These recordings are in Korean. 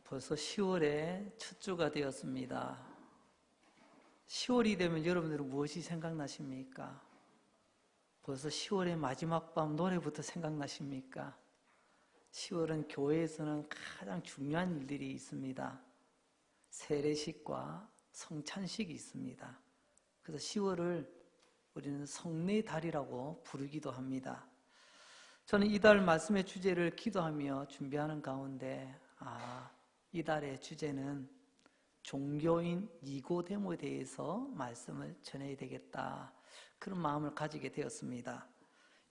벌써 10월의 첫 주가 되었습니다. 10월이 되면 여러분들은 무엇이 생각나십니까? 벌써 10월의 마지막 밤 노래부터 생각나십니까? 10월은 교회에서는 가장 중요한 일들이 있습니다. 세례식과 성찬식이 있습니다. 그래서 10월을 우리는 성례의 달이라고 부르기도 합니다. 저는 이달 말씀의 주제를 기도하며 준비하는 가운데 이달의 주제는 종교인 니고데모에 대해서 말씀을 전해야 되겠다, 그런 마음을 가지게 되었습니다.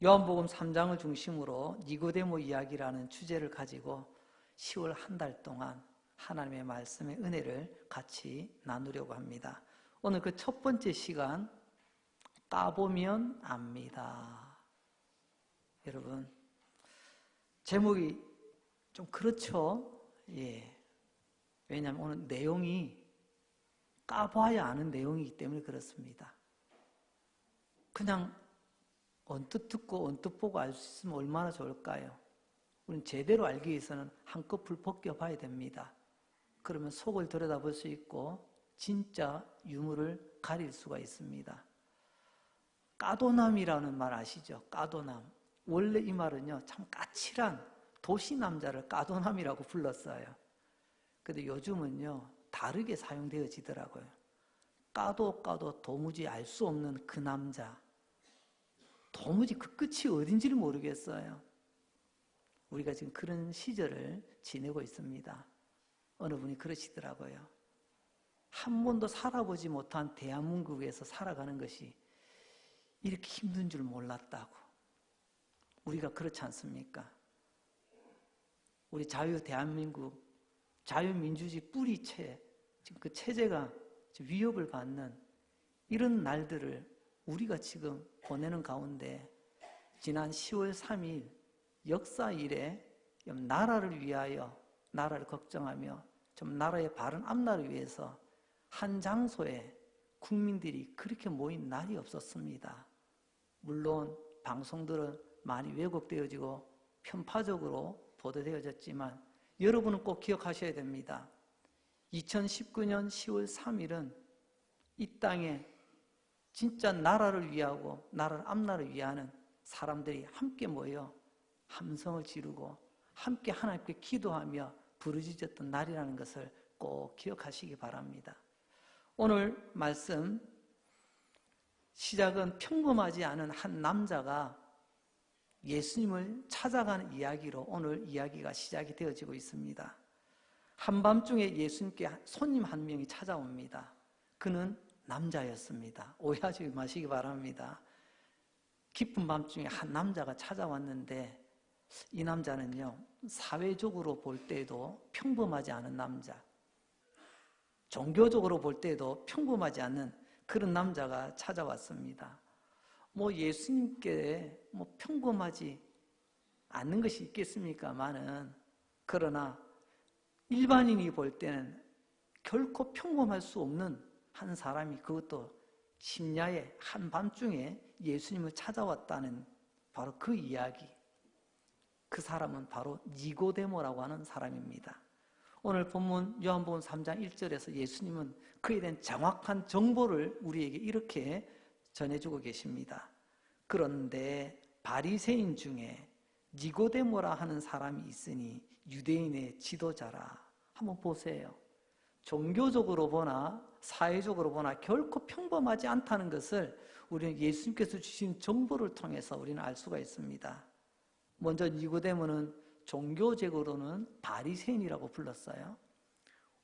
요한복음 3장을 중심으로 니고데모 이야기라는 주제를 가지고 10월 한 달 동안 하나님의 말씀의 은혜를 같이 나누려고 합니다. 오늘 그 첫 번째 시간, 까보면 압니다. 여러분, 제목이 좀 그렇죠? 왜냐하면 오늘 내용이 까봐야 아는 내용이기 때문에 그렇습니다. 그냥 언뜻 듣고 언뜻 보고 알 수 있으면 얼마나 좋을까요? 우리는 제대로 알기 위해서는 한꺼풀 벗겨봐야 됩니다. 그러면 속을 들여다볼 수 있고 진짜 유물을 가릴 수가 있습니다. 까도남이라는 말 아시죠? 까도남. 원래 이 말은요, 참 까칠한 도시남자를 까도남이라고 불렀어요. 근데 요즘은요, 다르게 사용되어지더라고요. 까도 도무지 알 수 없는 그 남자. 도무지 그 끝이 어딘지를 모르겠어요. 우리가 지금 그런 시절을 지내고 있습니다. 어느 분이 그러시더라고요. 한 번도 살아보지 못한 대한민국에서 살아가는 것이 이렇게 힘든 줄 몰랐다고. 우리가 그렇지 않습니까? 우리 대한민국 자유민주주의 뿌리체, 지금 그 체제가 위협을 받는 이런 날들을 우리가 지금 보내는 가운데 지난 10월 3일 역사 이래 나라를 위하여, 나라를 걱정하며 좀 나라의 바른 앞날을 위해서 한 장소에 국민들이 그렇게 모인 날이 없었습니다. 물론 방송들은 많이 왜곡되어지고 편파적으로 보도되어졌지만 여러분은 꼭 기억하셔야 됩니다. 2019년 10월 3일은 이 땅에 진짜 나라를 위하고 나라를 앞날을 위하는 사람들이 함께 모여 함성을 지르고 함께 하나님께 기도하며 부르짖었던 날이라는 것을 꼭 기억하시기 바랍니다. 오늘 말씀 시작은 평범하지 않은 한 남자가 예수님을 찾아가는 이야기로 오늘 이야기가 시작이 되어지고 있습니다. 한밤중에 예수님께 손님 한 명이 찾아옵니다. 그는 남자였습니다. 오해하지 마시기 바랍니다. 깊은 밤중에 한 남자가 찾아왔는데 이 남자는요, 사회적으로 볼 때도 평범하지 않은 남자, 종교적으로 볼 때도 평범하지 않은 그런 남자가 찾아왔습니다. 예수님께 평범하지 않는 것이 있겠습니까마는, 그러나 일반인이 볼 때는 결코 평범할 수 없는 한 사람이, 그것도 심야에 한밤중에 예수님을 찾아왔다는 바로 그 이야기. 그 사람은 바로 니고데모라고 하는 사람입니다. 오늘 본문 요한복음 3장 1절에서 예수님은 그에 대한 정확한 정보를 우리에게 이렇게 전해주고 계십니다. 그런데 바리새인 중에 니고데모라 하는 사람이 있으니 유대인의 지도자라. 한번 보세요. 종교적으로 보나 사회적으로 보나 결코 평범하지 않다는 것을 우리는 예수님께서 주신 정보를 통해서 우리는 알 수가 있습니다. 먼저 니고데모는 종교적으로는 바리새인이라고 불렀어요.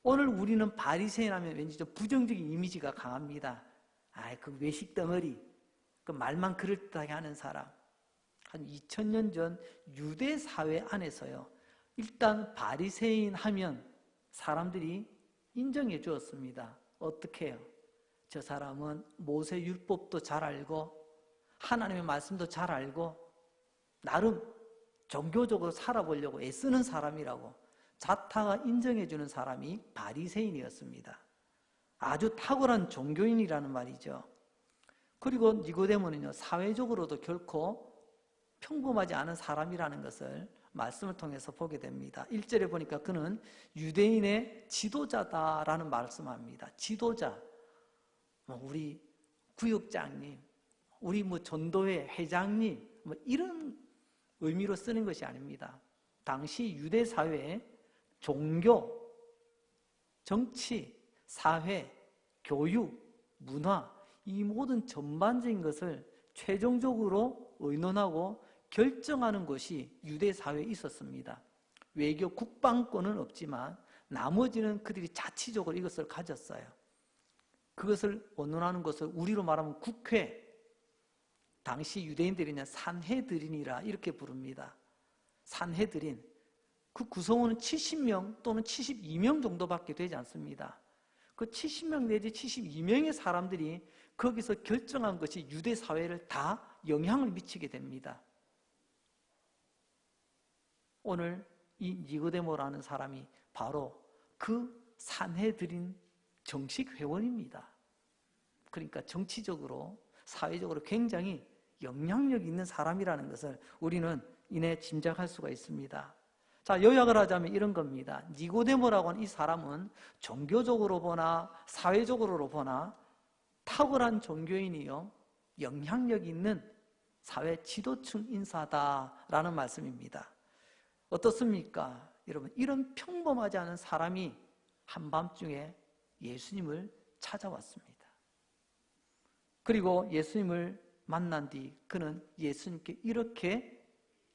오늘 우리는 바리새인 하면 왠지 좀 부정적인 이미지가 강합니다. 그 외식 덩어리, 그 말만 그럴듯하게 하는 사람. 한 2000년 전 유대 사회 안에서요, 일단 바리새인 하면 사람들이 인정해 주었습니다. 어떻게 해요? 저 사람은 모세 율법도 잘 알고 하나님의 말씀도 잘 알고 나름 종교적으로 살아보려고 애쓰는 사람이라고 자타가 인정해 주는 사람이 바리새인이었습니다. 아주 탁월한 종교인이라는 말이죠. 그리고 니고데모는요, 사회적으로도 결코 평범하지 않은 사람이라는 것을 말씀을 통해서 보게 됩니다. 1절에 보니까 그는 유대인의 지도자다라는 말씀합니다. 지도자, 우리 구역장님, 우리 전도회 회장님, 이런 의미로 쓰는 것이 아닙니다. 당시 유대 사회에 종교, 정치, 사회, 교육, 문화, 이 모든 전반적인 것을 최종적으로 의논하고 결정하는 것이 유대 사회에 있었습니다. 외교 국방권은 없지만 나머지는 그들이 자치적으로 이것을 가졌어요. 그것을 의논하는 것을 우리로 말하면 국회, 당시 유대인들이냐 산헤드린이라 이렇게 부릅니다. 산헤드린. 그 구성원은 70명 또는 72명 정도밖에 되지 않습니다. 그 70명 내지 72명의 사람들이 거기서 결정한 것이 유대 사회를 다 영향을 미치게 됩니다. 오늘 이 니고데모라는 사람이 바로 그 산헤드린 정식 회원입니다. 그러니까 정치적으로 사회적으로 굉장히 영향력 있는 사람이라는 것을 우리는 이내 짐작할 수가 있습니다. 자, 요약을 하자면 이런 겁니다. 니고데모라고 하는 이 사람은 종교적으로 보나 사회적으로 보나 탁월한 종교인이요 영향력 있는 사회 지도층 인사다라는 말씀입니다. 어떻습니까? 여러분, 이런 평범하지 않은 사람이 한밤중에 예수님을 찾아왔습니다. 그리고 예수님을 만난 뒤 그는 예수님께 이렇게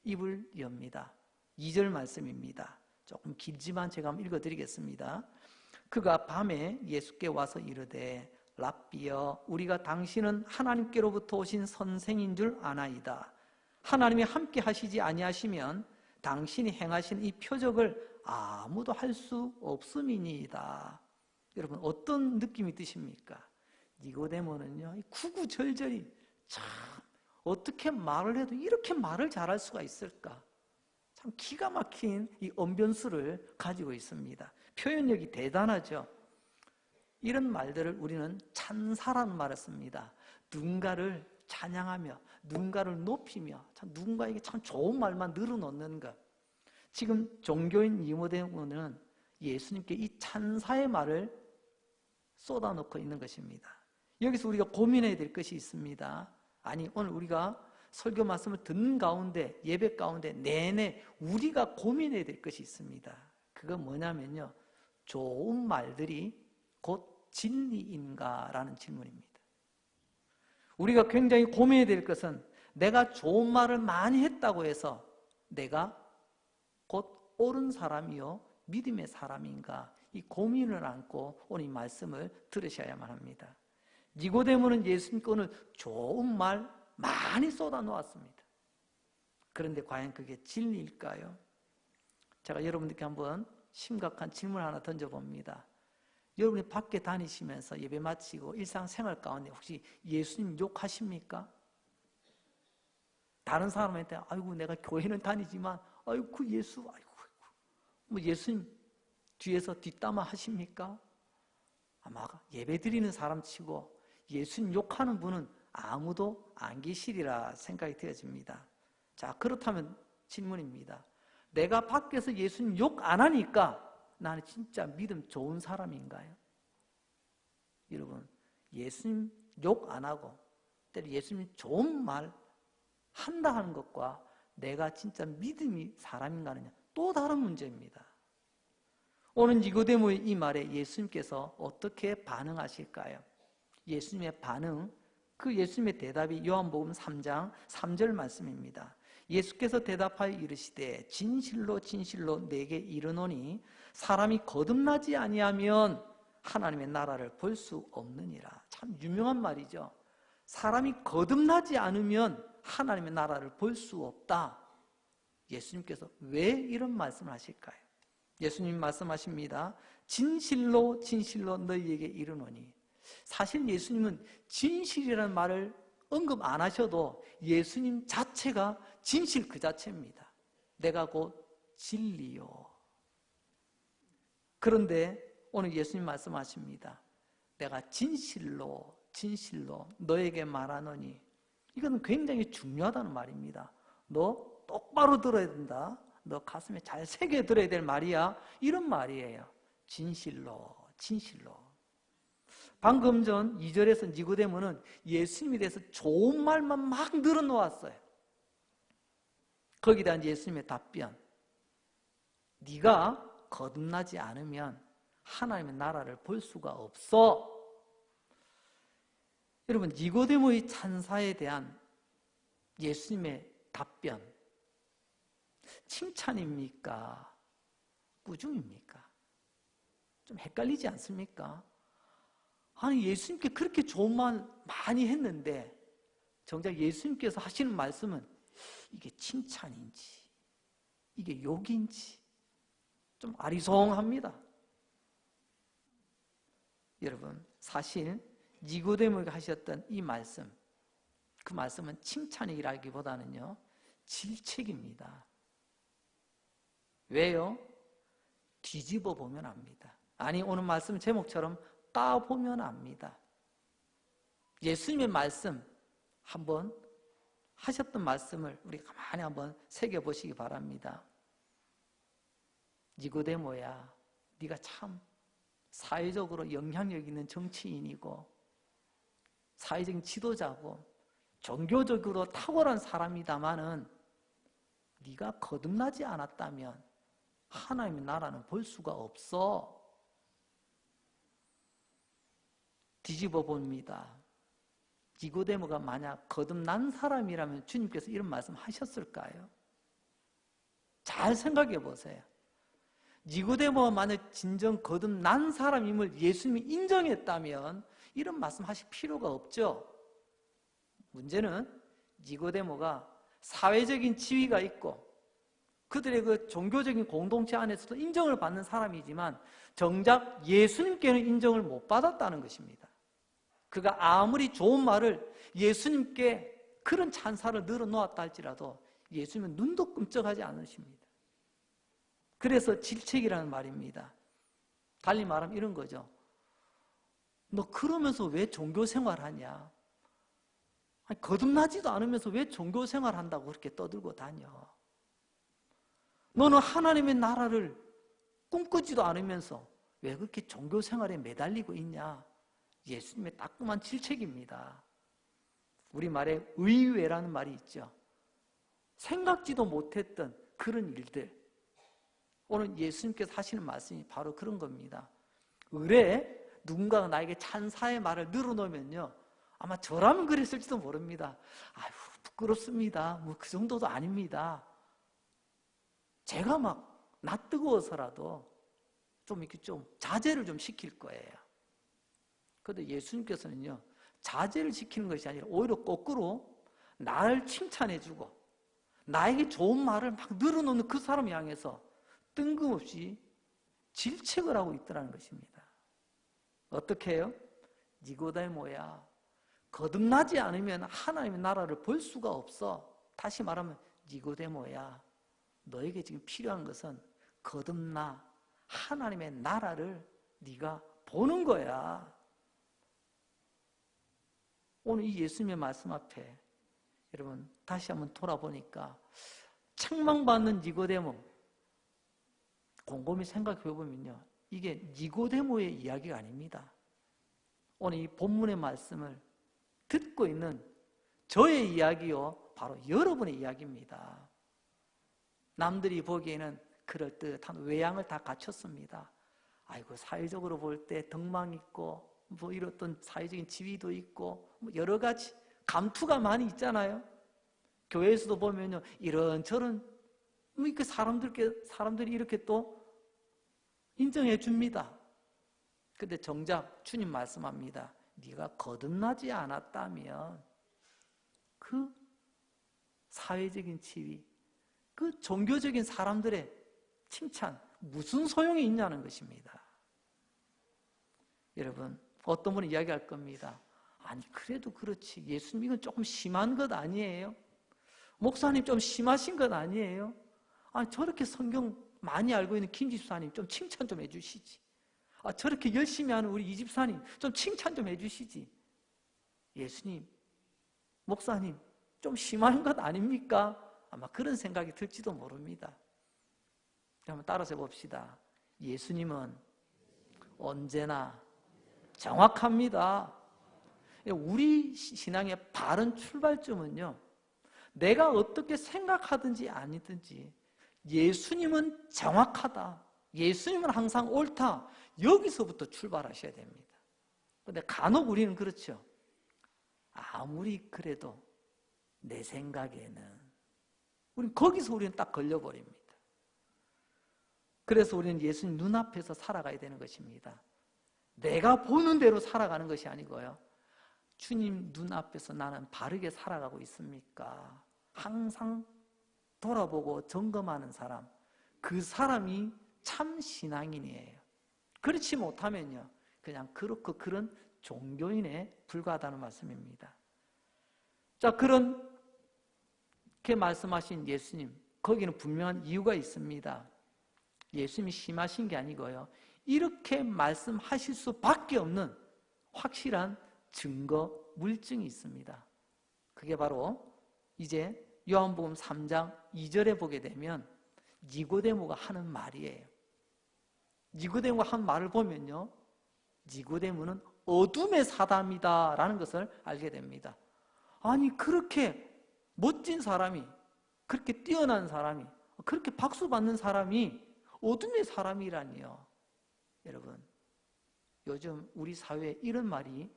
입을 엽니다. 2절 말씀입니다. 조금 길지만 제가 한번 읽어드리겠습니다. 그가 밤에 예수께 와서 이르되 랍비여, 우리가 당신은 하나님께로부터 오신 선생인 줄 아나이다. 하나님이 함께 하시지 아니하시면 당신이 행하신 이 표적을 아무도 할 수 없음이니이다. 여러분, 어떤 느낌이 드십니까? 니고데모는요, 구구절절이 참 어떻게 말을 해도 이렇게 말을 잘할 수가 있을까? 참 기가 막힌 이 언변수를 가지고 있습니다. 표현력이 대단하죠. 이런 말들을 우리는 찬사라는 말을 씁니다. 누군가를 찬양하며 누군가를 높이며 참 누군가에게 참 좋은 말만 늘어놓는 것. 지금 종교인 니고데모는 예수님께 이 찬사의 말을 쏟아놓고 있는 것입니다. 여기서 우리가 고민해야 될 것이 있습니다. 아니, 오늘 우리가 설교 말씀을 듣는 가운데, 예배 가운데 내내 우리가 고민해야 될 것이 있습니다. 그건 뭐냐면요, 좋은 말들이 곧 진리인가라는 질문입니다. 우리가 굉장히 고민해야 될 것은 내가 좋은 말을 많이 했다고 해서 내가 곧 옳은 사람이요 믿음의 사람인가, 이 고민을 안고 오늘 이 말씀을 들으셔야만 합니다. 니고데모는 예수님께 오늘 좋은 말 많이 쏟아놓았습니다. 그런데 과연 그게 진리일까요? 제가 여러분들께 한번 심각한 질문 하나 던져봅니다. 여러분이 밖에 다니시면서 예배 마치고 일상생활 가운데 혹시 예수님 욕하십니까? 다른 사람한테 아이고 내가 교회는 다니지만 아이고 그 예수 아이고 뭐 예수님 뒤에서 뒷담화 하십니까? 아마 예배 드리는 사람 치고 예수님 욕하는 분은 아무도 안 계시리라 생각이 되어집니다. 자, 그렇다면 질문입니다. 내가 밖에서 예수님 욕 안 하니까 나는 진짜 믿음 좋은 사람인가요? 여러분, 예수님 욕 안 하고 때로 예수님 좋은 말 한다 하는 것과 내가 진짜 믿음이 사람인가는 또 다른 문제입니다. 오늘 니고데모의 이 말에 예수님께서 어떻게 반응하실까요? 예수님의 반응, 그 예수님의 대답이 요한복음 3장 3절 말씀입니다. 예수께서 대답하여 이르시되 진실로 진실로 내게 이르노니 사람이 거듭나지 아니하면 하나님의 나라를 볼 수 없느니라. 참 유명한 말이죠. 사람이 거듭나지 않으면 하나님의 나라를 볼 수 없다. 예수님께서 왜 이런 말씀을 하실까요? 예수님 말씀하십니다. 진실로 진실로 너희에게 이르노니. 사실 예수님은 진실이라는 말을 언급 안 하셔도 예수님 자체가 진실 그 자체입니다. 내가 곧 진리요. 그런데 오늘 예수님 말씀하십니다. 내가 진실로 진실로 너에게 말하노니. 이건 굉장히 중요하다는 말입니다. 너 똑바로 들어야 된다. 너 가슴에 잘 새겨들어야 될 말이야. 이런 말이에요. 진실로, 진실로. 방금 전 2절에서 니고데모는 예수님에 대해서 좋은 말만 막 늘어놓았어요. 거기에 대한 예수님의 답변. 네가 거듭나지 않으면 하나님의 나라를 볼 수가 없어. 여러분, 니고데모의 찬사에 대한 예수님의 답변, 칭찬입니까? 꾸중입니까? 좀 헷갈리지 않습니까? 아니, 예수님께 그렇게 좋은 말 많이 했는데 정작 예수님께서 하시는 말씀은 이게 칭찬인지 이게 욕인지 좀 아리송합니다. 여러분, 사실 니고데모에게 하셨던 이 말씀, 그 말씀은 칭찬이라기보다는요 질책입니다. 왜요? 뒤집어 보면 압니다. 아니, 오늘 말씀 제목처럼 까보면 압니다. 예수님의 말씀 한번 하셨던 말씀을 우리 가만히 한번 새겨보시기 바랍니다. 니고데모야, 네가 참 사회적으로 영향력 있는 정치인이고 사회적인 지도자고 종교적으로 탁월한 사람이다마는 네가 거듭나지 않았다면 하나님의 나라는 볼 수가 없어. 뒤집어 봅니다. 니고데모가 만약 거듭난 사람이라면 주님께서 이런 말씀 하셨을까요? 잘 생각해 보세요. 니고데모가 만약 진정 거듭난 사람임을 예수님이 인정했다면 이런 말씀 하실 필요가 없죠. 문제는 니고데모가 사회적인 지위가 있고 그들의 그 종교적인 공동체 안에서도 인정을 받는 사람이지만 정작 예수님께는 인정을 못 받았다는 것입니다. 그가 아무리 좋은 말을 예수님께 그런 찬사를 늘어놓았다 할지라도 예수님은 눈도 끔찍하지 않으십니다. 그래서 질책이라는 말입니다. 달리 말하면 이런 거죠. 너 그러면서 왜 종교생활하냐? 아니, 거듭나지도 않으면서 왜 종교생활한다고 그렇게 떠들고 다녀? 너는 하나님의 나라를 꿈꾸지도 않으면서 왜 그렇게 종교생활에 매달리고 있냐? 예수님의 따끔한 질책입니다. 우리말에 의외라는 말이 있죠. 생각지도 못했던 그런 일들. 오늘 예수님께서 하시는 말씀이 바로 그런 겁니다. 의뢰 누군가가 나에게 찬사의 말을 늘어놓으면요, 아마 저라면 그랬을지도 모릅니다. 아유, 부끄럽습니다. 뭐 그 정도도 아닙니다. 제가 막 낯뜨거워서라도 좀 이렇게 좀 자제를 좀 시킬 거예요. 그런데 예수님께서는요, 자제를 시키는 것이 아니라 오히려 거꾸로 나를 칭찬해주고 나에게 좋은 말을 막 늘어놓는 그 사람을 향해서 뜬금없이 질책을 하고 있더라는 것입니다. 어떻게 해요? 니고데모야, 거듭나지 않으면 하나님의 나라를 볼 수가 없어. 다시 말하면 니고데모야, 너에게 지금 필요한 것은 거듭나 하나님의 나라를 네가 보는 거야. 오늘 이 예수님의 말씀 앞에 여러분 다시 한번 돌아보니까 책망받는 니고데모, 곰곰이 생각해 보면요, 이게 니고데모의 이야기가 아닙니다. 오늘 이 본문의 말씀을 듣고 있는 저의 이야기요, 바로 여러분의 이야기입니다. 남들이 보기에는 그럴듯한 외양을 다 갖췄습니다. 아이고, 사회적으로 볼 때 덕망 있고 뭐 이렇던 사회적인 지위도 있고 뭐 여러 가지 감투가 많이 있잖아요. 교회에서도 보면요, 이런저런 뭐 이렇게 사람들이 이렇게 또 인정해 줍니다. 근데 정작 주님 말씀합니다. 네가 거듭나지 않았다면 그 사회적인 지위, 그 종교적인 사람들의 칭찬 무슨 소용이 있냐는 것입니다. 여러분, 어떤 분은 이야기할 겁니다. 아니, 그래도 그렇지, 예수님 이건 조금 심한 것 아니에요? 목사님 좀 심하신 것 아니에요? 아니, 저렇게 성경 많이 알고 있는 김 집사님 좀 칭찬 좀 해주시지. 아, 저렇게 열심히 하는 우리 이 집사님 좀 칭찬 좀 해주시지. 예수님, 목사님 좀 심한 것 아닙니까? 아마 그런 생각이 들지도 모릅니다. 한번 따라서 봅시다. 예수님은 언제나 정확합니다. 우리 신앙의 바른 출발점은요, 내가 어떻게 생각하든지 아니든지 예수님은 정확하다, 예수님은 항상 옳다, 여기서부터 출발하셔야 됩니다. 그런데 간혹 우리는 그렇죠. 아무리 그래도 내 생각에는, 우리는 딱 걸려버립니다. 그래서 우리는 예수님 눈앞에서 살아가야 되는 것입니다. 내가 보는 대로 살아가는 것이 아니고요, 주님 눈앞에서 나는 바르게 살아가고 있습니까? 항상 돌아보고 점검하는 사람, 그 사람이 참 신앙인이에요. 그렇지 못하면요, 그냥 그렇고 그런 종교인에 불과하다는 말씀입니다. 자, 그렇게 말씀하신 예수님, 거기는 분명한 이유가 있습니다. 예수님이 심하신 게 아니고요, 이렇게 말씀하실 수밖에 없는 확실한 증거, 물증이 있습니다. 그게 바로 이제 요한복음 3장 2절에 보게 되면 니고데모가 하는 말이에요. 니고데모가 한 말을 보면요, 니고데모는 어둠의 사람이다 라는 것을 알게 됩니다. 아니, 그렇게 멋진 사람이, 그렇게 뛰어난 사람이, 그렇게 박수 받는 사람이 어둠의 사람이라니요. 여러분, 요즘 우리 사회에 이런 말이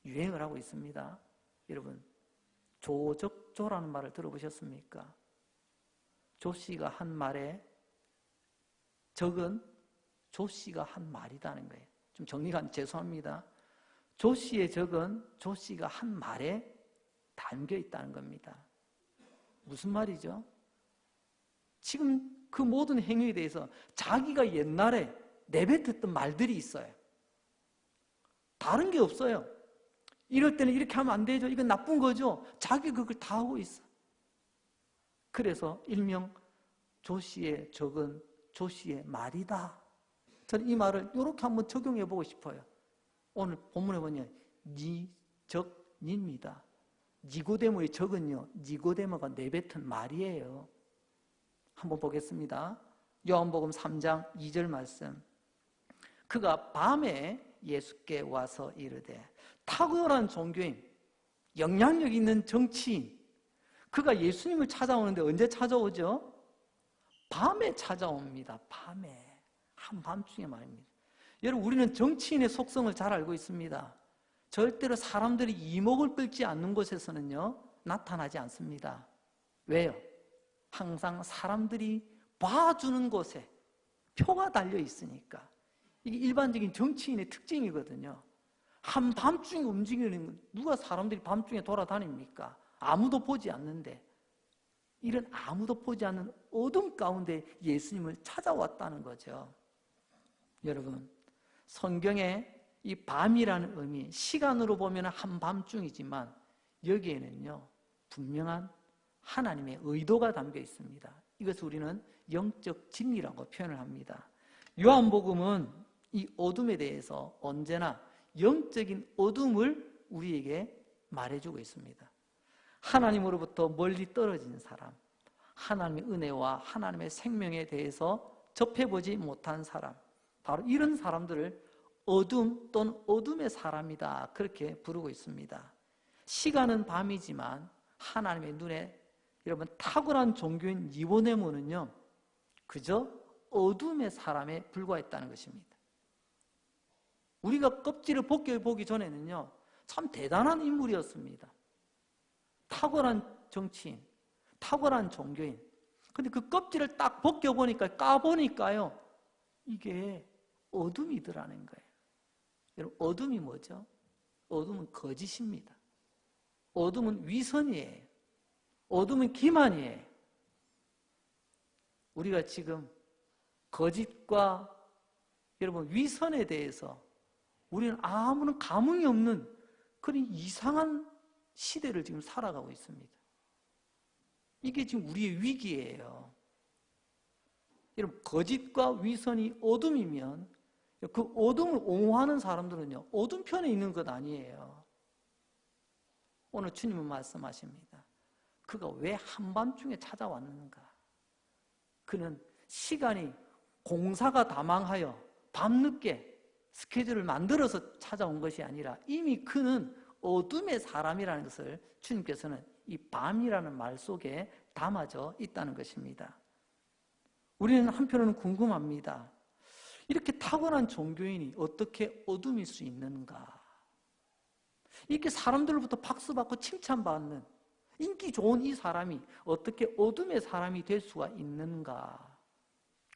유행을 하고 있습니다. 여러분, 조적조라는 말을 들어보셨습니까? 조씨가 한 말에 적은 조씨가 한 말이라는 거예요. 좀 정리가 안, 죄송합니다. 조씨의 적은 조씨가 한 말에 담겨 있다는 겁니다. 무슨 말이죠? 지금 그 모든 행위에 대해서 자기가 옛날에 내뱉었던 말들이 있어요. 다른 게 없어요. 이럴 때는 이렇게 하면 안 되죠. 이건 나쁜 거죠. 자기 그걸 다 하고 있어. 그래서 일명 조씨의 적은 조씨의 말이다. 저는 이 말을 이렇게 한번 적용해 보고 싶어요. 오늘 본문에 보면 니적니입니다. 니고데모의 적은요, 니고데모가 내뱉은 말이에요. 한번 보겠습니다. 요한복음 3장 2절 말씀. 그가 밤에 예수께 와서 이르되, 탁월한 종교인, 영향력 있는 정치인, 그가 예수님을 찾아오는데 언제 찾아오죠? 밤에 찾아옵니다. 밤에. 한밤중에 말입니다. 여러분, 우리는 정치인의 속성을 잘 알고 있습니다. 절대로 사람들이 이목을 끌지 않는 곳에서는요, 나타나지 않습니다. 왜요? 항상 사람들이 봐주는 곳에 표가 달려 있으니까. 이게 일반적인 정치인의 특징이거든요. 한밤중에 움직이는 건, 누가 사람들이 밤중에 돌아다닙니까? 아무도 보지 않는데, 이런 아무도 보지 않는 어둠 가운데 예수님을 찾아왔다는 거죠. 여러분, 성경에 이 밤이라는 의미, 시간으로 보면 한밤중이지만 여기에는요, 분명한 하나님의 의도가 담겨 있습니다. 이것을 우리는 영적 진리라고 표현을 합니다. 요한복음은 이 어둠에 대해서 언제나 영적인 어둠을 우리에게 말해주고 있습니다. 하나님으로부터 멀리 떨어진 사람, 하나님의 은혜와 하나님의 생명에 대해서 접해보지 못한 사람, 바로 이런 사람들을 어둠 또는 어둠의 사람이다, 그렇게 부르고 있습니다. 시간은 밤이지만 하나님의 눈에, 여러분, 탁월한 종교인 니고데모는요, 그저 어둠의 사람에 불과했다는 것입니다. 우리가 껍질을 벗겨보기 전에는요, 참 대단한 인물이었습니다. 탁월한 정치인, 탁월한 종교인. 근데 그 껍질을 딱 벗겨보니까, 까보니까요, 이게 어둠이더라는 거예요. 여러분, 어둠이 뭐죠? 어둠은 거짓입니다. 어둠은 위선이에요. 어둠은 기만이에요. 우리가 지금 거짓과 여러분 위선에 대해서 우리는 아무런 감흥이 없는 그런 이상한 시대를 지금 살아가고 있습니다. 이게 지금 우리의 위기예요. 여러분, 거짓과 위선이 어둠이면 그 어둠을 옹호하는 사람들은요, 어둠 편에 있는 것 아니에요. 오늘 주님은 말씀하십니다. 그가 왜 한밤중에 찾아왔는가? 그는 시간이 공사가 다망하여 밤늦게 스케줄을 만들어서 찾아온 것이 아니라 이미 그는 어둠의 사람이라는 것을 주님께서는 이 밤이라는 말 속에 담아져 있다는 것입니다. 우리는 한편으로는 궁금합니다. 이렇게 타고난 종교인이 어떻게 어둠일 수 있는가? 이렇게 사람들로부터 박수받고 칭찬받는 인기 좋은 이 사람이 어떻게 어둠의 사람이 될 수가 있는가?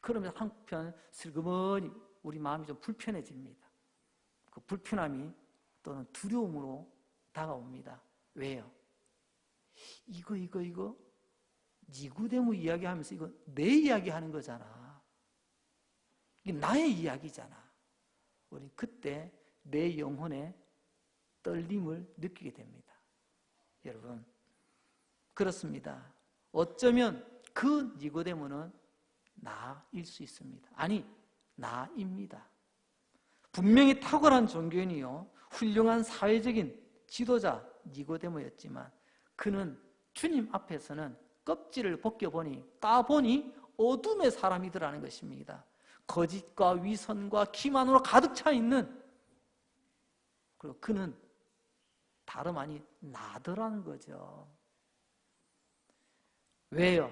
그러면서 한편 슬그머니 우리 마음이 좀 불편해집니다. 그 불편함이 또는 두려움으로 다가옵니다. 왜요? 이거 니고데모 이야기하면서 이거 내 이야기하는 거잖아. 이게 나의 이야기잖아. 우리 그때 내 영혼의 떨림을 느끼게 됩니다. 여러분, 그렇습니다. 어쩌면 그 니고데모는 나일 수 있습니다. 아니, 나입니다. 분명히 탁월한 종교인이요, 훌륭한 사회적인 지도자 니고데모였지만 그는 주님 앞에서는 껍질을 벗겨보니 까보니 어둠의 사람이더라는 것입니다. 거짓과 위선과 기만으로 가득 차 있는, 그리고 그는 다름 아닌 나더라는 거죠. 왜요?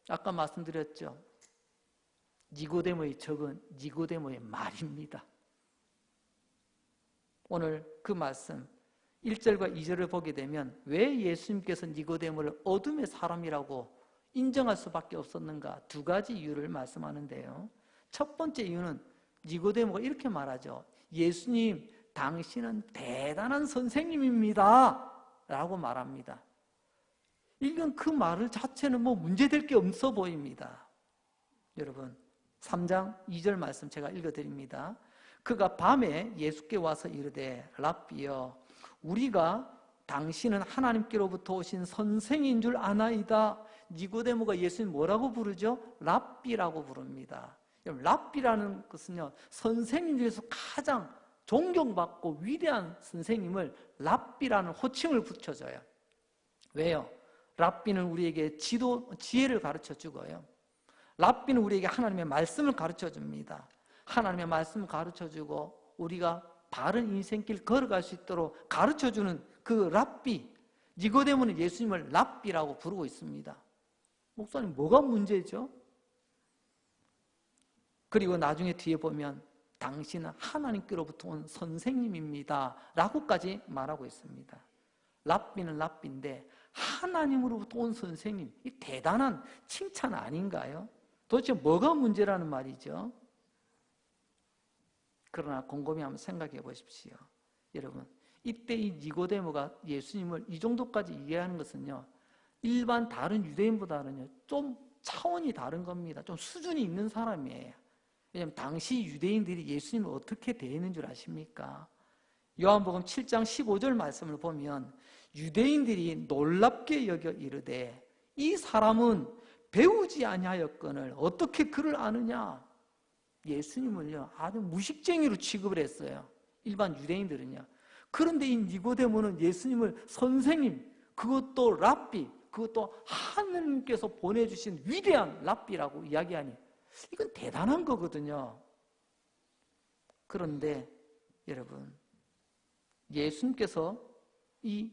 아까 말씀드렸죠. 니고데모의 적은 니고데모의 말입니다. 오늘 그 말씀 1절과 2절을 보게 되면 왜 예수님께서 니고데모를 어둠의 사람이라고 인정할 수밖에 없었는가? 두 가지 이유를 말씀하는데요. 첫 번째 이유는 니고데모가 이렇게 말하죠. 예수님, 당신은 대단한 선생님입니다 라고 말합니다. 이건 그 말 자체는 문제될 게 없어 보입니다. 여러분, 3장 2절 말씀 제가 읽어드립니다. 그가 밤에 예수께 와서 이르되 랍비여, 우리가 당신은 하나님께로부터 오신 선생인 줄 아나이다. 니고데모가 예수님 뭐라고 부르죠? 랍비라고 부릅니다. 랍비라는 것은요, 선생님 중에서 가장 존경받고 위대한 선생님을 랍비라는 호칭을 붙여줘요. 왜요? 랍비는 우리에게 지혜를 가르쳐 주고요, 랍비는 우리에게 하나님의 말씀을 가르쳐 줍니다. 하나님의 말씀을 가르쳐 주고 우리가 바른 인생길 걸어갈 수 있도록 가르쳐 주는 그 랍비, 니고데모는 예수님을 랍비라고 부르고 있습니다. 목사님, 뭐가 문제죠? 그리고 나중에 뒤에 보면 당신은 하나님께로부터 온 선생님입니다 라고까지 말하고 있습니다. 랍비는 랍비인데 하나님으로부터 온 선생님, 이 대단한 칭찬 아닌가요? 도대체 뭐가 문제라는 말이죠? 그러나 곰곰이 한번 생각해 보십시오. 여러분, 이때 이 니고데모가 예수님을 이 정도까지 이해하는 것은요, 일반 다른 유대인보다는요 좀 차원이 다른 겁니다. 좀 수준이 있는 사람이에요. 왜냐하면 당시 유대인들이 예수님을 어떻게 대했는 줄 아십니까? 요한복음 7장 15절 말씀을 보면 유대인들이 놀랍게 여겨 이르되 이 사람은 배우지 아니하였거늘 어떻게 그를 아느냐? 예수님을요 아주 무식쟁이로 취급을 했어요, 일반 유대인들은요. 그런데 이 니고데모는 예수님을 선생님, 그것도 랍비, 그것도 하느님께서 보내주신 위대한 랍비라고 이야기하니 이건 대단한 거거든요. 그런데 여러분, 예수님께서 이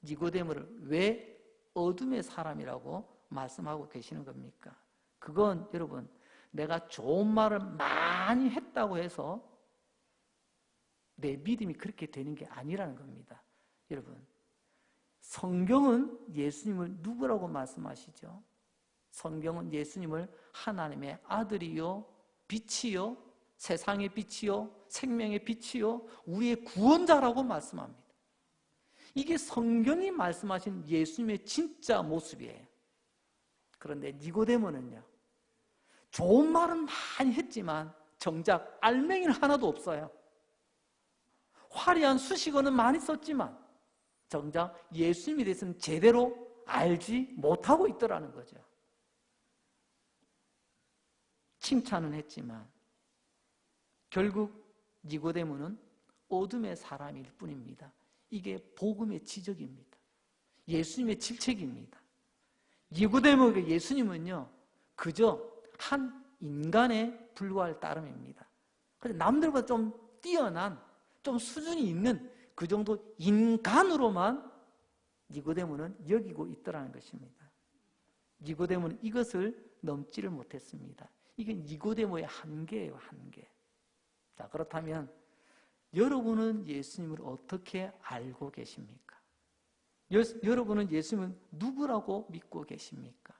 니고데모를 왜 어둠의 사람이라고 말씀하고 계시는 겁니까? 그건 여러분, 내가 좋은 말을 많이 했다고 해서 내 믿음이 그렇게 되는 게 아니라는 겁니다. 여러분, 성경은 예수님을 누구라고 말씀하시죠? 성경은 예수님을 하나님의 아들이요, 빛이요, 세상의 빛이요, 생명의 빛이요, 우리의 구원자라고 말씀합니다. 이게 성경이 말씀하신 예수님의 진짜 모습이에요. 그런데 니고데모는요, 좋은 말은 많이 했지만 정작 알맹이는 하나도 없어요. 화려한 수식어는 많이 썼지만 정작 예수님에 대해서는 제대로 알지 못하고 있더라는 거죠. 칭찬은 했지만 결국 니고데모는 어둠의 사람일 뿐입니다. 이게 복음의 지적입니다. 예수님의 질책입니다. 니고데모에게 예수님은요 그저 한 인간에 불과할 따름입니다. 그래서 남들보다 좀 뛰어난, 좀 수준이 있는 그 정도 인간으로만 니고데모는 여기고 있더라는 것입니다. 니고데모는 이것을 넘지를 못했습니다. 이게 니고데모의 한계예요, 한계. 자, 그렇다면 여러분은 예수님을 어떻게 알고 계십니까? 여러분은 예수님은 누구라고 믿고 계십니까?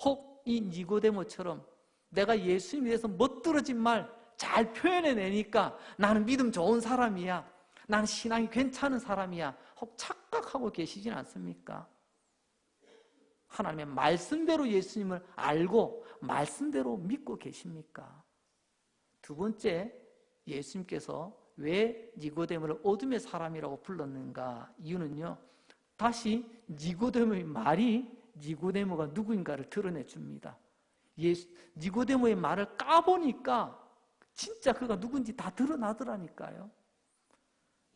혹 이 니고데모처럼 내가 예수님에 대해서 멋들어진 말 잘 표현해내니까 나는 믿음 좋은 사람이야, 나는 신앙이 괜찮은 사람이야, 혹 착각하고 계시진 않습니까? 하나님의 말씀대로 예수님을 알고 말씀대로 믿고 계십니까? 두 번째, 예수님께서 왜 니고데모를 어둠의 사람이라고 불렀는가? 이유는요, 다시 니고데모의 말이 니고데모가 누구인가를 드러내 줍니다. 니고데모의 말을 까보니까 진짜 그가 누군지 다 드러나더라니까요.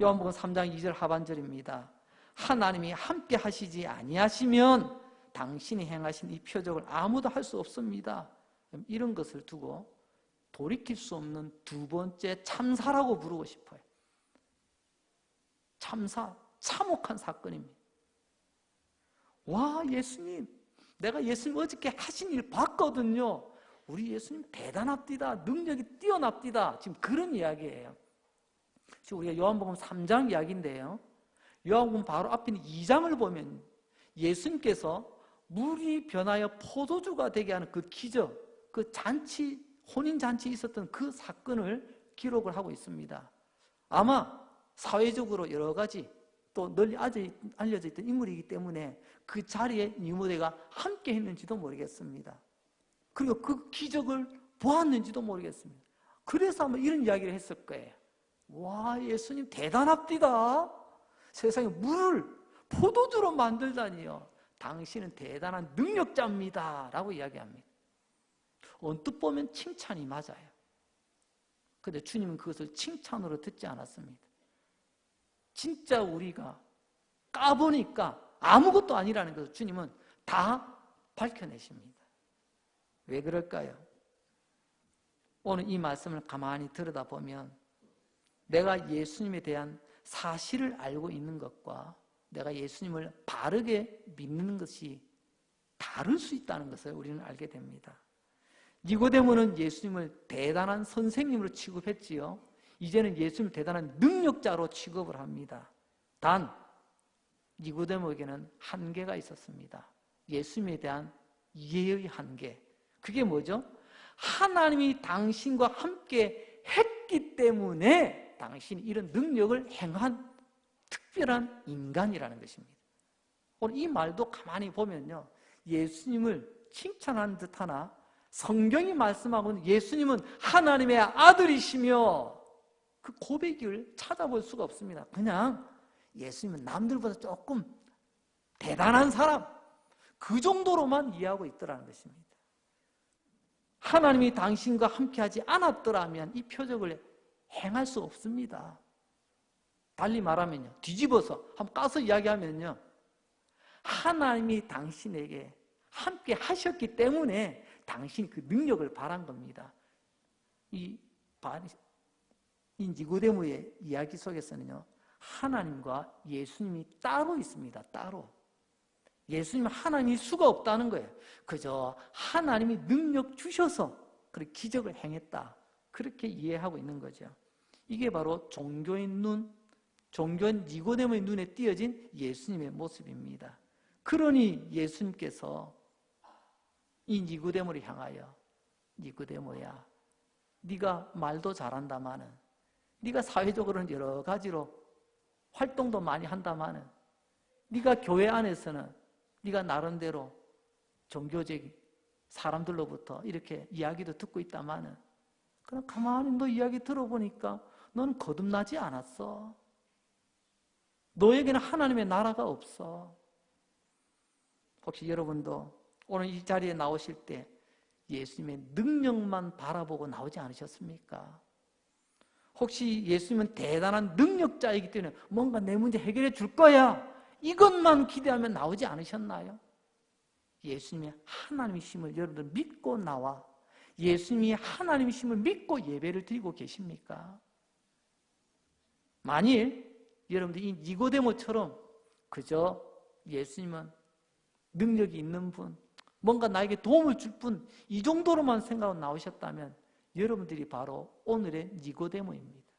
요한복음 3장 2절 하반절입니다. 하나님이 함께 하시지 아니하시면 당신이 행하신 이 표적을 아무도 할 수 없습니다. 이런 것을 두고 돌이킬 수 없는 두 번째 참사라고 부르고 싶어요. 참사, 참혹한 사건입니다. 와, 예수님, 내가 예수님 어저께 하신 일 봤거든요. 우리 예수님 대단합디다, 능력이 뛰어납디다. 지금 그런 이야기예요. 지금 우리가 요한복음 3장 이야기인데요, 요한복음 바로 앞에 있는 2장을 보면 예수님께서 물이 변하여 포도주가 되게 하는 그 기적, 그 잔치, 혼인잔치 있었던 그 사건을 기록을 하고 있습니다. 아마 사회적으로 여러 가지 또 널리 알려져 있던 인물이기 때문에 그 자리에 니고데모가 함께 했는지도 모르겠습니다. 그리고 그 기적을 보았는지도 모르겠습니다. 그래서 아마 이런 이야기를 했을 거예요. 와, 예수님 대단합디다. 세상에 물을 포도주로 만들다니요. 당신은 대단한 능력자입니다. 라고 이야기합니다. 언뜻 보면 칭찬이 맞아요. 그런데 주님은 그것을 칭찬으로 듣지 않았습니다. 진짜 우리가 까보니까 아무것도 아니라는 것을 주님은 다 밝혀내십니다. 왜 그럴까요? 오늘 이 말씀을 가만히 들여다보면 내가 예수님에 대한 사실을 알고 있는 것과 내가 예수님을 바르게 믿는 것이 다를 수 있다는 것을 우리는 알게 됩니다. 니고데모는 예수님을 대단한 선생님으로 취급했지요. 이제는 예수님을 대단한 능력자로 취급을 합니다. 단 니고데모에게는 한계가 있었습니다. 예수님에 대한 이해의 한계. 그게 뭐죠? 하나님이 당신과 함께 했기 때문에 당신이 이런 능력을 행한 특별한 인간이라는 것입니다. 오늘 이 말도 가만히 보면요, 예수님을 칭찬하는 듯하나 성경이 말씀하고는 예수님은 하나님의 아들이시며 그 고백을 찾아볼 수가 없습니다. 그냥 예수님은 남들보다 조금 대단한 사람, 그 정도로만 이해하고 있더라는 것입니다. 하나님이 당신과 함께하지 않았더라면 이 표적을 행할 수 없습니다. 달리 말하면요, 뒤집어서 한번 까서 이야기하면요, 하나님이 당신에게 함께 하셨기 때문에 당신이 그 능력을 발한 겁니다. 이 니고데모의 이야기 속에서는요, 하나님과 예수님이 따로 있습니다. 따로. 예수님은 하나님일 수가 없다는 거예요. 그저 하나님이 능력 주셔서 그렇게 기적을 행했다, 그렇게 이해하고 있는 거죠. 이게 바로 종교인 니고데모의 눈에 띄어진 예수님의 모습입니다. 그러니 예수님께서 이 니고데모를 향하여, 니고데모야, 네가 말도 잘한다마는, 네가 사회적으로는 여러 가지로 활동도 많이 한다마는, 네가 교회 안에서는 네가 나름대로 종교적인 사람들로부터 이렇게 이야기도 듣고 있다마는, 그럼 가만히 너 이야기 들어보니까 너는 거듭나지 않았어. 너에게는 하나님의 나라가 없어. 혹시 여러분도 오늘 이 자리에 나오실 때 예수님의 능력만 바라보고 나오지 않으셨습니까? 혹시 예수님은 대단한 능력자이기 때문에 뭔가 내 문제 해결해 줄 거야, 이것만 기대하면 나오지 않으셨나요? 예수님이 하나님이심을 여러분들 믿고 나와 예수님이 하나님이심을 믿고 예배를 드리고 계십니까? 만일 여러분들이 이 니고데모처럼 그저 예수님은 능력이 있는 분, 뭔가 나에게 도움을 줄 분, 이 정도로만 생각하고 나오셨다면 여러분들이 바로 오늘의 니고데모입니다.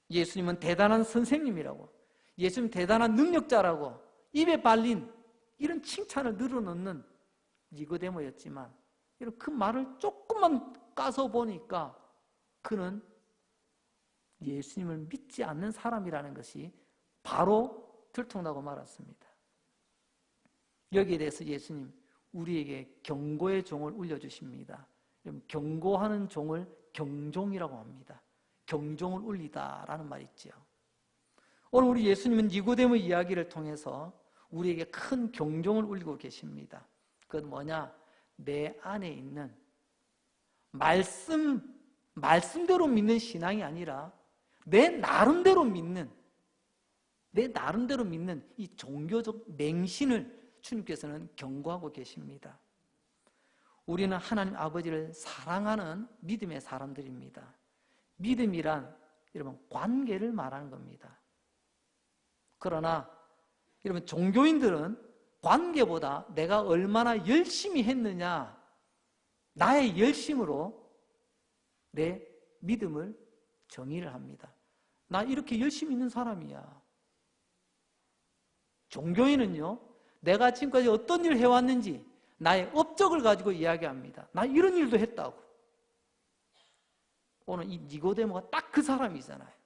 예수님은 대단한 선생님이라고, 예수님 대단한 능력자라고 입에 발린 이런 칭찬을 늘어놓는 니고데모였지만 그 말을 조금만 까서 보니까 그는 예수님을 믿지 않는 사람이라는 것이 바로 들통나고 말았습니다. 여기에 대해서 예수님 우리에게 경고의 종을 울려주십니다. 경고하는 종을 경종이라고 합니다. 경종을 울리다라는 말이 있죠. 오늘 우리 예수님은 니고데모 이야기를 통해서 우리에게 큰 경종을 울리고 계십니다. 그건 뭐냐? 내 안에 있는 말씀대로 믿는 신앙이 아니라 내 나름대로 믿는 이 종교적 맹신을 주님께서는 경고하고 계십니다. 우리는 하나님 아버지를 사랑하는 믿음의 사람들입니다. 믿음이란 여러분 관계를 말하는 겁니다. 그러나 여러분 종교인들은 관계보다 내가 얼마나 열심히 했느냐, 나의 열심으로 내 믿음을 정의를 합니다. 나 이렇게 열심히 있는 사람이야. 종교인은요, 내가 지금까지 어떤 일을 해왔는지 나의 업적을 가지고 이야기합니다. 나 이런 일도 했다고. 오늘 이 니고데모가 딱 그 사람이잖아요.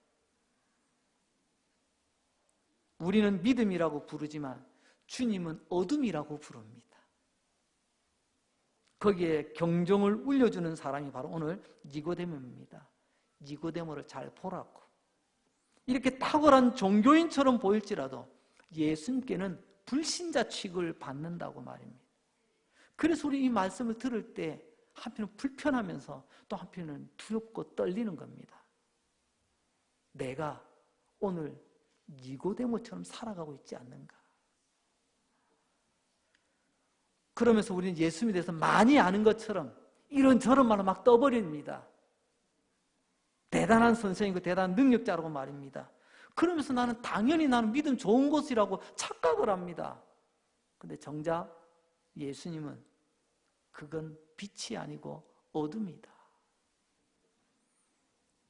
우리는 믿음이라고 부르지만 주님은 어둠이라고 부릅니다. 거기에 경종을 울려주는 사람이 바로 오늘 니고데모입니다. 니고데모를 잘 보라고. 이렇게 탁월한 종교인처럼 보일지라도 예수님께는 불신자 취급을 받는다고 말입니다. 그래서 우리 이 말씀을 들을 때 한편은 불편하면서 또 한편은 두렵고 떨리는 겁니다. 내가 오늘 니고데모처럼 살아가고 있지 않는가? 그러면서 우리는 예수님에 대해서 많이 아는 것처럼 이런저런 말로 막 떠버립니다. 대단한 선생이고 대단한 능력자라고 말입니다. 그러면서 당연히 나는 믿음 좋은 것이라고 착각을 합니다. 근데 정작 예수님은 그건 빛이 아니고 어둠이다.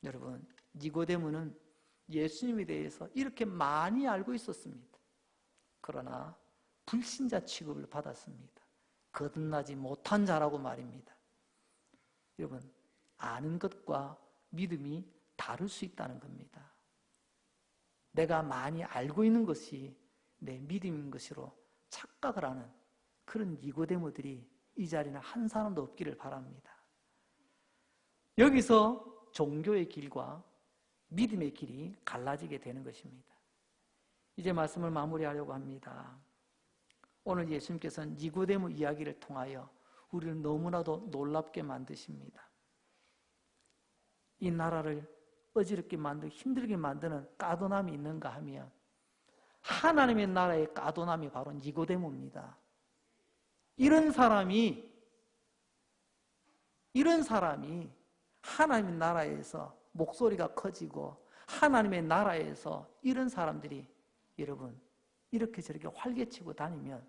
여러분, 니고데모는 예수님에 대해서 이렇게 많이 알고 있었습니다. 그러나 불신자 취급을 받았습니다. 거듭나지 못한 자라고 말입니다. 여러분, 아는 것과 믿음이 다를 수 있다는 겁니다. 내가 많이 알고 있는 것이 내 믿음인 것으로 착각을 하는 그런 니고데모들이 이 자리는 한 사람도 없기를 바랍니다. 여기서 종교의 길과 믿음의 길이 갈라지게 되는 것입니다. 이제 말씀을 마무리하려고 합니다. 오늘 예수님께서는 니고데모 이야기를 통하여 우리를 너무나도 놀랍게 만드십니다. 이 나라를 어지럽게 만들고 힘들게 만드는 까도남이 있는가 하면 하나님의 나라의 까도남이 바로 니고데모입니다. 이런 사람이 하나님의 나라에서 목소리가 커지고 하나님의 나라에서 이런 사람들이 여러분 이렇게 저렇게 활개치고 다니면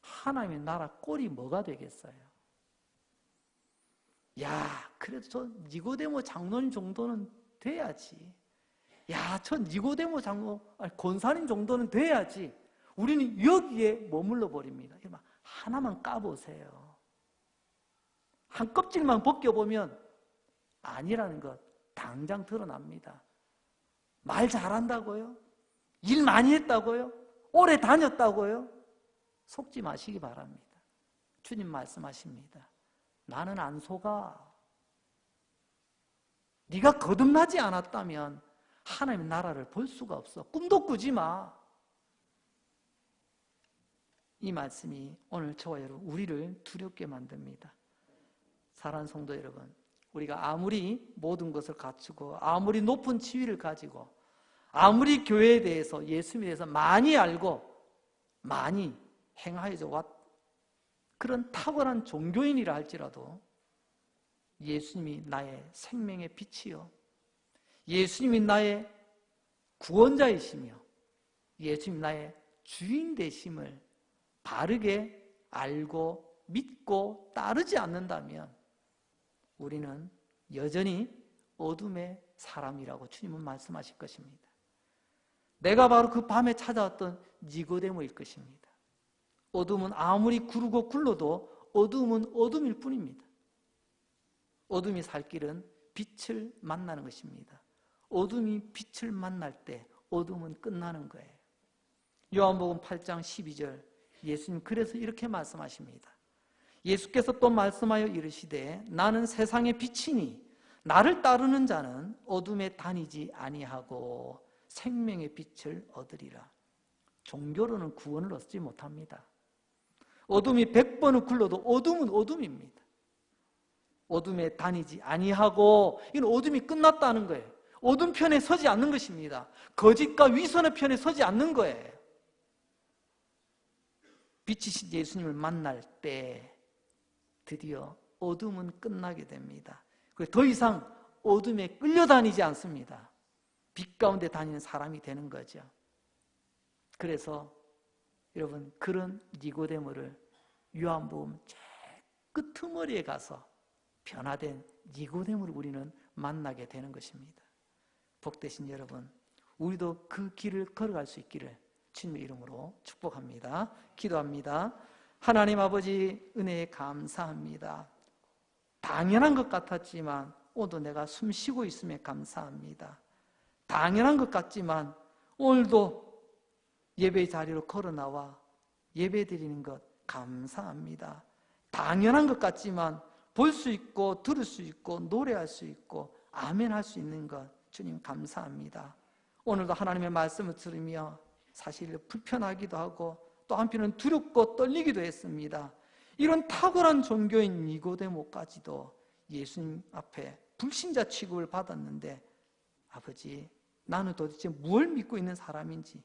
하나님의 나라 꼴이 뭐가 되겠어요? 야, 그래도 저 니고데모 장로님 정도는 돼야지. 야, 저 니고데모 장로, 권사님 정도는 돼야지. 우리는 여기에 머물러 버립니다. 하나만 까보세요. 한 껍질만 벗겨보면 아니라는 것 당장 드러납니다. 말 잘한다고요? 일 많이 했다고요? 오래 다녔다고요? 속지 마시기 바랍니다. 주님 말씀하십니다. 나는 안 속아. 네가 거듭나지 않았다면 하나님의 나라를 볼 수가 없어. 꿈도 꾸지 마. 이 말씀이 오늘 저와 여러분 우리를 두렵게 만듭니다. 사랑하는 성도 여러분, 우리가 아무리 모든 것을 갖추고 아무리 높은 지위를 가지고 아무리 교회에 대해서 예수님에 대해서 많이 알고 많이 행하여져 왔 그런 탁월한 종교인이라 할지라도 예수님이 나의 생명의 빛이요, 예수님이 나의 구원자이시며 예수님이 나의 주인 되심을 바르게 알고 믿고 따르지 않는다면 우리는 여전히 어둠의 사람이라고 주님은 말씀하실 것입니다. 내가 바로 그 밤에 찾아왔던 니고데모일 것입니다. 어둠은 아무리 구르고 굴러도 어둠은 어둠일 뿐입니다. 어둠이 살 길은 빛을 만나는 것입니다. 어둠이 빛을 만날 때 어둠은 끝나는 거예요. 요한복음 8장 12절 예수님 그래서 이렇게 말씀하십니다. 예수께서 또 말씀하여 이르시되 나는 세상의 빛이니 나를 따르는 자는 어둠에 다니지 아니하고 생명의 빛을 얻으리라. 종교로는 구원을 얻지 못합니다. 어둠이 100번을 굴러도 어둠은 어둠입니다. 어둠에 다니지 아니하고, 이건 어둠이 끝났다는 거예요. 어둠 편에 서지 않는 것입니다. 거짓과 위선의 편에 서지 않는 거예요. 빛이신 예수님을 만날 때 드디어 어둠은 끝나게 됩니다. 더 이상 어둠에 끌려다니지 않습니다. 빛 가운데 다니는 사람이 되는 거죠. 그래서 여러분, 그런 니고데모를 요한복음 제일 끄트머리에 가서 변화된 니고데모를 우리는 만나게 되는 것입니다. 복되신 여러분, 우리도 그 길을 걸어갈 수 있기를 주님의 이름으로 축복합니다. 기도합니다. 하나님 아버지, 은혜에 감사합니다. 당연한 것 같았지만 오늘도 내가 숨 쉬고 있음에 감사합니다. 당연한 것 같지만 오늘도 예배 자리로 걸어 나와 예배 드리는 것 감사합니다. 당연한 것 같지만 볼 수 있고 들을 수 있고 노래할 수 있고 아멘 할 수 있는 것 주님 감사합니다. 오늘도 하나님의 말씀을 들으며 사실 불편하기도 하고 또 한편은 두렵고 떨리기도 했습니다. 이런 탁월한 종교인 니고데모까지도 예수님 앞에 불신자 취급을 받았는데, 아버지, 나는 도대체 뭘 믿고 있는 사람인지,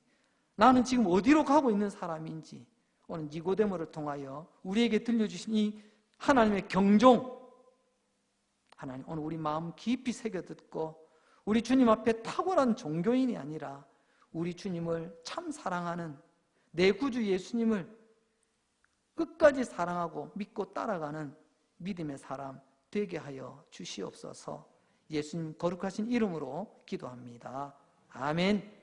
나는 지금 어디로 가고 있는 사람인지 오늘 니고데모를 통하여 우리에게 들려주신 이 하나님의 경종, 하나님 오늘 우리 마음 깊이 새겨듣고 우리 주님 앞에 탁월한 종교인이 아니라 우리 주님을 참 사랑하는 내 구주 예수님을 끝까지 사랑하고 믿고 따라가는 믿음의 사람 되게 하여 주시옵소서. 예수님 거룩하신 이름으로 기도합니다. 아멘.